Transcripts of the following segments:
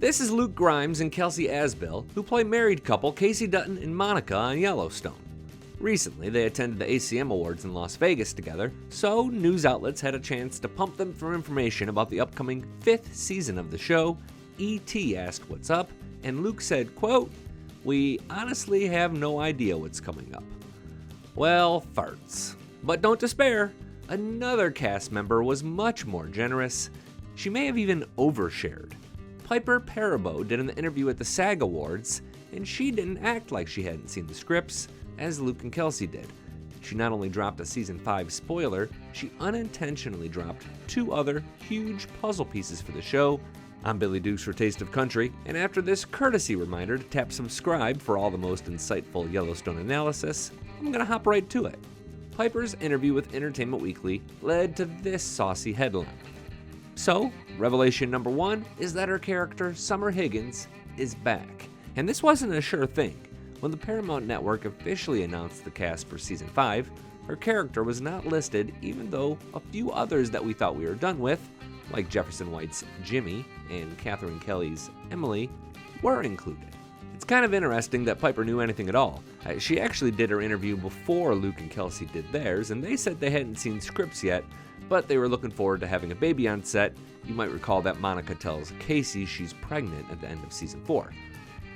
This is Luke Grimes and Kelsey Asbill, who play married couple Casey Dutton and Monica on Yellowstone. Recently, they attended the SAG Awards in Las Vegas together, so news outlets had a chance to pump them for information about the upcoming 5th season of the show. E.T. asked what's up, and Luke said, quote, "We honestly have no idea what's coming up." Well, farts. But don't despair. Another cast member was much more generous. She may have even overshared. Piper Perabo did an interview at the SAG Awards, and she didn't act like she hadn't seen the scripts, as Luke and Kelsey did. She not only dropped a season 5 spoiler, she unintentionally dropped 2 other huge puzzle pieces for the show. I'm Billy Dukes for Taste of Country, and after this courtesy reminder to tap subscribe for all the most insightful Yellowstone analysis, I'm gonna hop right to it. Piper's interview with Entertainment Weekly led to this saucy headline. So, revelation number 1 is that her character, Summer Higgins, is back. And this wasn't a sure thing. When the Paramount Network officially announced the cast for Season 5, her character was not listed, even though a few others that we thought we were done with, like Jefferson White's Jimmy and Catherine Kelly's Emily, were included. It's kind of interesting that Piper knew anything at all. She actually did her interview before Luke and Kelsey did theirs, and they said they hadn't seen scripts yet, but they were looking forward to having a baby on set. You might recall that Monica tells Casey she's pregnant at the end of Season 4.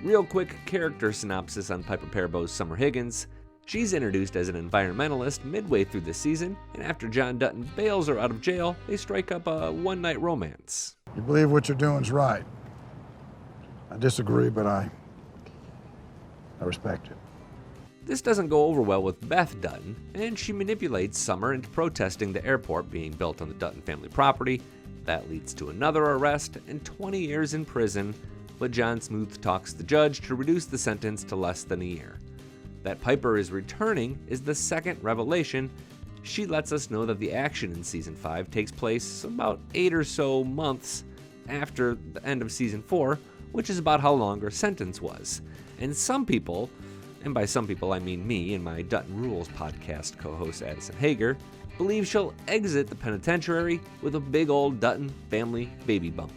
Real quick character synopsis on Piper Parabo's Summer Higgins. She's introduced as an environmentalist midway through the season, and after John Dutton bails her out of jail, they strike up a one-night romance. You believe what you're doing's right. I disagree, but I respect it. This doesn't go over well with Beth Dutton, and she manipulates Summer into protesting the airport being built on the Dutton family property. That leads to another arrest and 20 years in prison, but John Smooth talks the judge to reduce the sentence to less than a year. That Piper is returning is the second revelation. She lets us know that the action in Season 5 takes place about 8 or so months after the end of Season 4, which is about how long her sentence was. And some people, and by some people I mean me and my Dutton Rules podcast co-host Addison Hager, believe she'll exit the penitentiary with a big old Dutton family baby bump.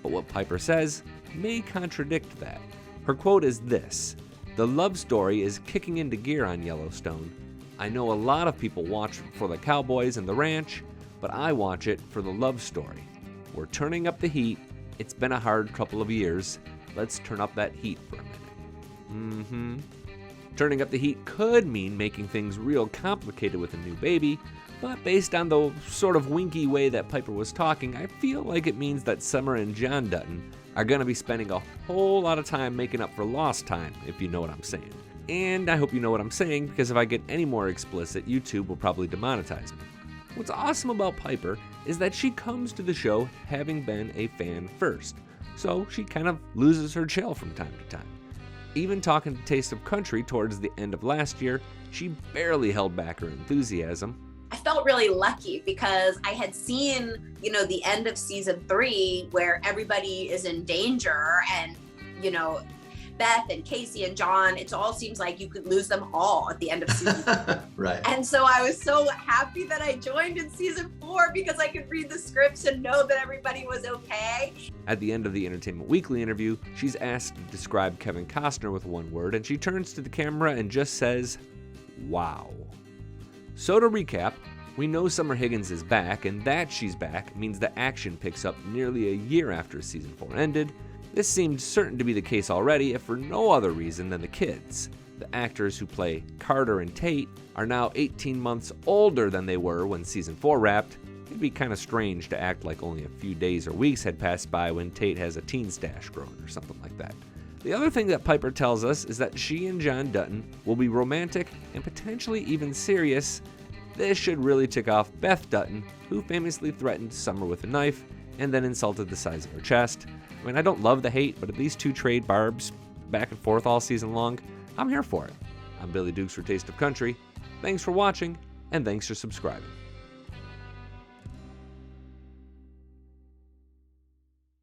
But what Piper says may contradict that. Her quote is this: "The love story is kicking into gear on Yellowstone. I know a lot of people watch for the cowboys and the ranch, but I watch it for the love story. We're turning up the heat. It's been a hard couple of years. Let's turn up that heat for a minute." Turning up the heat could mean making things real complicated with a new baby, but based on the sort of winky way that Piper was talking, I feel like it means that Summer and John Dutton are going to be spending a whole lot of time making up for lost time, if you know what I'm saying. And I hope you know what I'm saying, because if I get any more explicit, YouTube will probably demonetize me. What's awesome about Piper is that she comes to the show having been a fan first, so she kind of loses her chill from time to time. Even talking to Taste of Country towards the end of last year, she barely held back her enthusiasm. I felt really lucky because I had seen, the end of Season 3 where everybody is in danger and, Beth and Casey and John, it all seems like you could lose them all at the end of Season 3. Right. And so I was so happy that I joined in Season 4 because I could read the scripts and know that everybody was okay. At the end of the Entertainment Weekly interview, she's asked to describe Kevin Costner with one word, and she turns to the camera and just says, "Wow." So to recap, we know Summer Higgins is back, and that she's back means the action picks up nearly a year after Season 4 ended. This seemed certain to be the case already, if for no other reason than the kids. The actors who play Carter and Tate are now 18 months older than they were when Season 4 wrapped. It'd be kind of strange to act like only a few days or weeks had passed by when Tate has a teen stash growing or something like that. The other thing that Piper tells us is that she and John Dutton will be romantic and potentially even serious. This should really tick off Beth Dutton, who famously threatened Summer with a knife and then insulted the size of her chest. I mean, I don't love the hate, but at these two trade barbs back and forth all season long, I'm here for it. I'm Billy Dukes for Taste of Country. Thanks for watching, and thanks for subscribing.